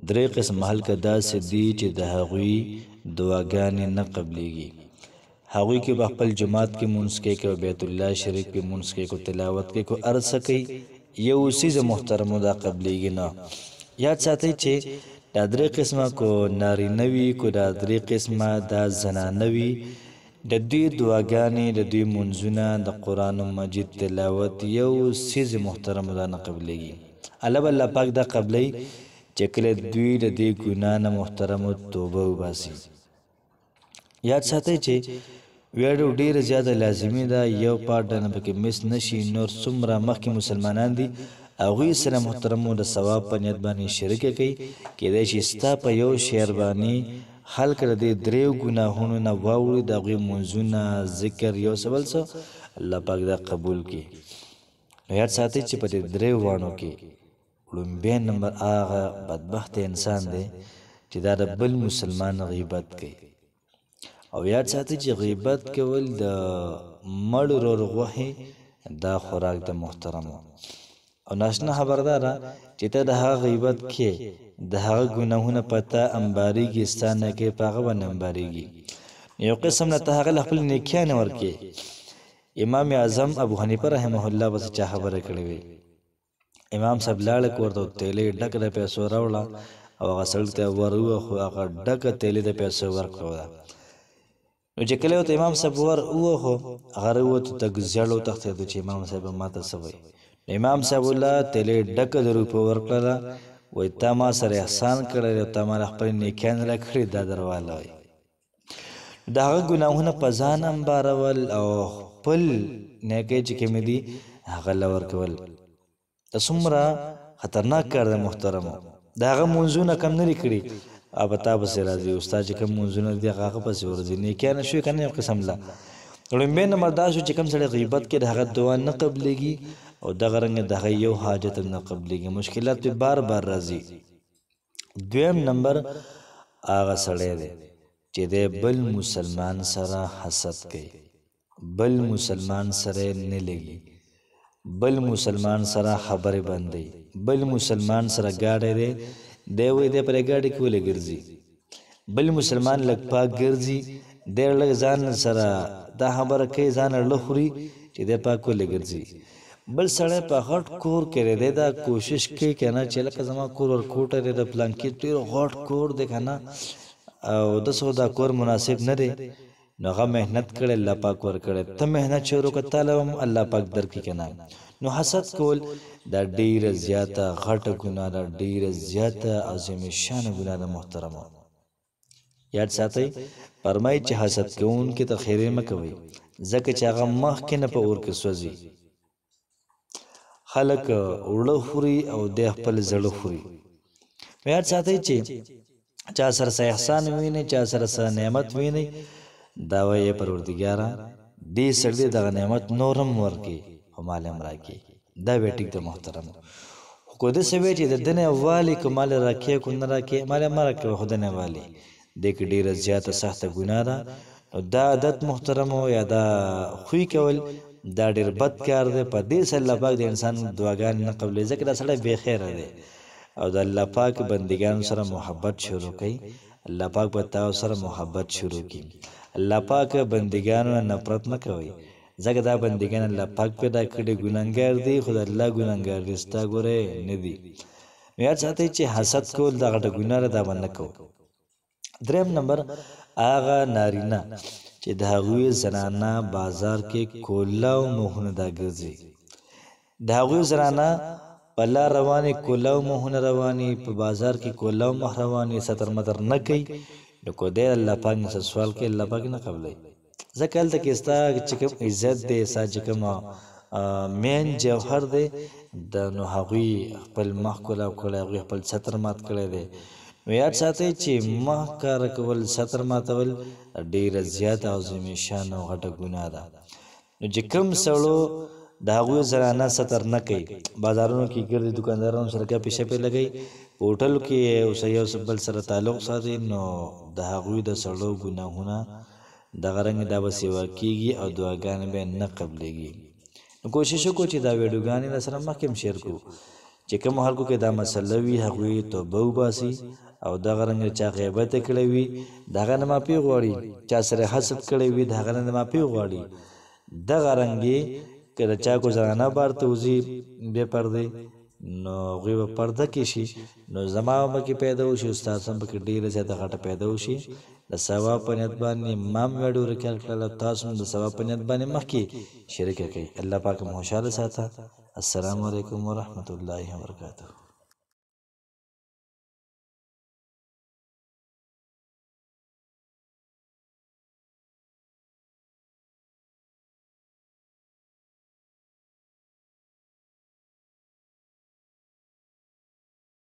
درې قسم هلکه داسې دي چې د هغوی دعاګانې نه قبلیږي. هغوی کې به خپل جماعت کې مونځ کوي، که بیت الله شریف کې مونځ کوي، که تلاوت کوي، که هر څه کوي، یو څیز محترمو دا قبلیږي نه. یاد ساتئ چې دا درې قسمه کو نارینه وي، کو دا درې قسمه دا زنانه وي، د دوی دعاګانې، د دوی مونځونه، د قرآن مجید تلاوت یو څیز محترمو دا نه قبلیږي. الله به الله پاک دا قبلی چې کله دوی د دې ګناه نه محترمو توبه وباسي. یاد ساتئ چې ویډیو ډیره زیاته لازمي ده، یو پارټ نه پکې مس نشي. نور څومره مخکې مسلمانان دي هغوی سره محترمو د ثواب په نیت باندې شریکه کوي. کیدای شي ستا په یو شعر باندې خلک د دې دریو ګناهونو نه واوړي، د هغوی مونځونه، ذکر، یو څه بل څه، الله پاک دا قبول کړي. نو یاد ساتئ چې په دې دریو واڼو کې لومبی نمبر هغه بدبخته انسان دی چې دا د بل مسلمان غیبت کوي. او یاد ساتئ چې غیبت کول د مړ ورور غوښې دا خوراک د محترمو. او ناشنا خبرداره چې ته د هغه غیبت کې د هغه ګناهونه پته انباریږي، ستا نه کې په هغه باندې انباریږي. یو قسم نه ته هغه له خپل نیکیانې ورکې. امام اعظم ابو حنیفه رحمه الله بس چا خبره کړې وي، امام صاحب لاړه کور ته تیلې ډکه د پیسو راوړه او هغه سړي ته ور ووښو، هغه ډکه تیلې د پیسو ورکړه. نو چې کله ورته امام صاحب ور ووښو هغه راووتو، تګ زیړ وتښتېدو چې امام صاحب ما ته څه وایي. امام صاحب الله تیلې ډکه د روپو ورکړله، وایي تا ما سره احسان کړی او تا ما خپل نیکیان راکړي، دا درواله وایي. د هغه ګناهونه په ځان انبارول او خپل نیکۍ چې کومې دي هغه له ورکول د څومره خطرناک کار دی محترمو. د هغه مونځونه کم نه دي کړي، او په تا پسې راځي استاد چې کوم مونځونه دي هغه پسې ورځي. نیکیانه شوي که نه یو قسم له. لومبی نمبر دا شو چې کوم سړی غیبت کې د هغه دعا نه قبلیږي، او دغه رنګه د هغه یو حاجت نه قبلیږي، مشکلات پې بار بار راځي. دویم نمبر هغه سړی دی چې دی بل مسلمان سره حسد کوي، بل مسلمان سره نه لګي، بل مسلمان سره خبرې بندوي، بل مسلمان سره ګاډی دی، دی وایي دی پرې ګاډي کې ولې ګرځي. بل مسلمان لږ پاک ګرځي، دی لږ ځان سره دا خبره کوي، ځان لږ خوري چې دی پاک ولې ګرځي. بل سړی په غټ کور کې دی، دا کوشش کوي که نه چې لکه زما کور ورکوټه دی، د پلانکي ډېر غټ کور دی که نه، او داسې دا کور مناسب نه دی. نو هغه محنت کړی، الله پاک ورکړی، ته محنت شروع کړه، تاله هم الله پاک درکړي که نه. نو حسد کول دا ډېره زیاته غټه ګناه ده، ډېره زیاته عظیم شانه ګناه ده محترمو. یاد ساتئ فرمایي چې حسد کوونکي ته خیرې مه کوئ، ځکه چې هغه مخکې نه په اور کې سوځي. خلک اوړه خوري او دی خپل زړه خوري. یاد ساتئ چې چا سره څه احسان وینئ، چا سره څه نعمت وینئ، دا وایي پروردګاره دې سړي دغه نعمت نور هم ورکړي او مال هم راکړي، دا بیا ټیک ده محترمو. خو داسې وایي چې د ده نه والي که مال راکړي که نه راکړي، مال مه راکوي، خو د نه والي دې کې ډېره زیاته سخته ګناه ده. نو دا عادت محترمو یا دا خوی کول دا ډېر بد کار دی. په دې سره الله پاک د انسان دعاګانې نه قبلوي، ځکه دا سړی بې خیره دی. او د الله پاک بندګانو سره محبت شروع کوي، الله پاک به تاسو سره محبت شروع کړي. الله پاک بندګانو نه نفرت نه کوي، ځکه دا بندګان الله پاک پیدا کړي ګناهګار دي، خو د الله ګناهګار دي ستا ګورې نه دي. یاد ساتئ چې حسد کول دا غټه ګناه ده، دا به نه کوو. دریم نمبر هغه نارینه چې د هغوی زنانه بازار کې کولاو مخونه دا ګرځي، د هغوی زنانه په لار روانې کولاو مخونه روانې، په بازار کې کولاو مخ روانې، ستر متر نه کوي. نو کو دی الله پاک نه سوال کوي، الله پاک نه قبلوي، ځکه هلته کې ستا چې کوم عزت دی، ستا چې کوم مین جوهر دی، نو هغوی خپل مخ کولاو کړی، هغوی خپل ستر مات کړی دی. نو یاد ساتئ چې مخ کاره کول، ستر ماتول ډېره زیاته عظیم شانه او غټه ګناه ده. نو چې کوم سړو د هغوی زنانه ستر نه کوي، بازارونو کې ګرځي، دکاندارانو سره ګپې شپې لګوي، په هوټلو کې یو بل سره تعلق ساتي، نو د هغوی د سړو ګناهونه دغه رنګ دا به سیوا کېږي او دعاګانې به نه قبلېږي. نو کوشش وکړو چې دا ویډیوګانې در سره مخکې هم شیر کړو، چې کوم خلکو کې دا مسله وي هغوی توبه وباسي او دغه رنګ چا غیبت کړی وي د هغه نه معافي غواړي، چا سره حسد کړی وي د هغه نه معافي غواړي. دغه رنګې که د چا کو زنانه بار ته وځي بې پردې نو هغوی به پرده کې شي، نو زما به پکې پیدا وشي، استاد هم پکې ډېره زیاته غټه پیدا وشي. د ثواب په نیت باندې ما هم ویډیو ریکارډ کړله، تاسو هم د ثواب په نیت باندې مخکې شریکه کوئ. الله پاک مو خوشحاله ساته. السلام علیکم ورحمة الله وبرکاته.